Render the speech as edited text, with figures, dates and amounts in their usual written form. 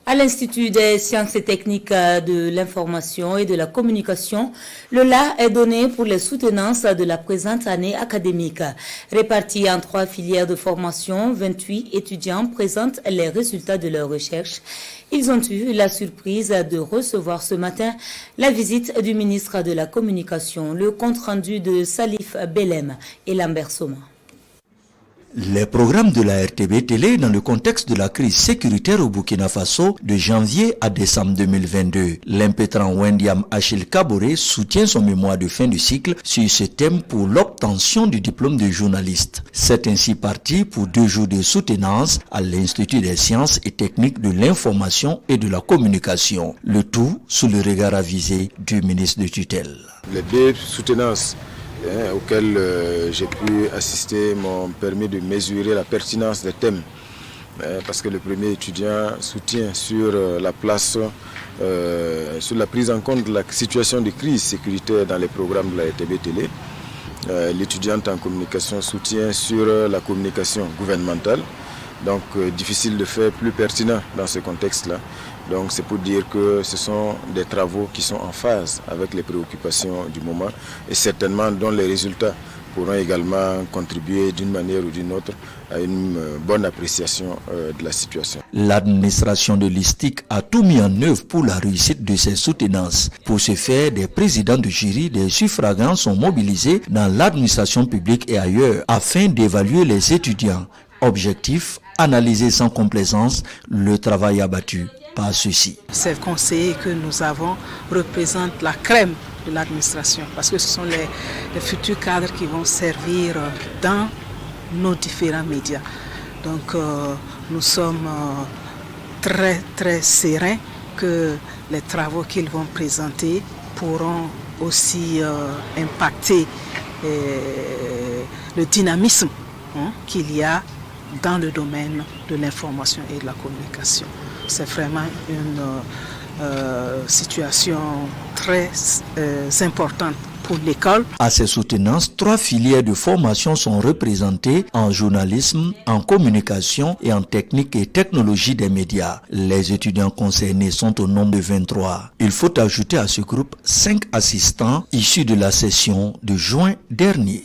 À l'Institut des sciences et techniques de l'information et de la communication, le La est donné pour les soutenances de la présente année académique. Répartis en 3 filières de formation, 28 étudiants présentent les résultats de leurs recherches. Ils ont eu la surprise de recevoir ce matin la visite du ministre de la Communication, le compte-rendu de Salif Belem et Lambert Soma. Les programmes de la RTB Télé dans le contexte de la crise sécuritaire au Burkina Faso de janvier à décembre 2022. L'impétrant Wendiam Achille Kaboré soutient son mémoire de fin de cycle sur ce thème pour l'obtention du diplôme de journaliste. C'est ainsi parti pour 2 jours de soutenance à l'Institut des sciences et techniques de l'information et de la communication. Le tout sous le regard avisé du ministre de tutelle. Les 2 soutenances auxquels j'ai pu assister m'ont permis de mesurer la pertinence des thèmes. Parce que le premier étudiant soutient sur la place, sur la prise en compte de la situation de crise sécuritaire dans les programmes de la RTB Télé. L'étudiante en communication soutient sur la communication gouvernementale. Donc difficile de faire plus pertinent dans ce contexte-là. Donc c'est pour dire que ce sont des travaux qui sont en phase avec les préoccupations du moment et certainement dont les résultats pourront également contribuer d'une manière ou d'une autre à une bonne appréciation de la situation. L'administration de l'ISTIC a tout mis en œuvre pour la réussite de ces soutenances. Pour ce faire, des présidents de jury, des suffragants sont mobilisés dans l'administration publique et ailleurs afin d'évaluer les étudiants. Objectif, analyser sans complaisance le travail abattu par ceux-ci. Ces conseillers que nous avons représentent la crème de l'administration parce que ce sont les futurs cadres qui vont servir dans nos différents médias. Donc nous sommes très sereins que les travaux qu'ils vont présenter pourront aussi impacter le dynamisme qu'il y a dans le domaine de l'information et de la communication. C'est vraiment une situation très importante pour l'école. À ces soutenances, 3 filières de formation sont représentées en journalisme, en communication et en technique et technologie des médias. Les étudiants concernés sont au nombre de 23. Il faut ajouter à ce groupe 5 assistants issus de la session de juin dernier.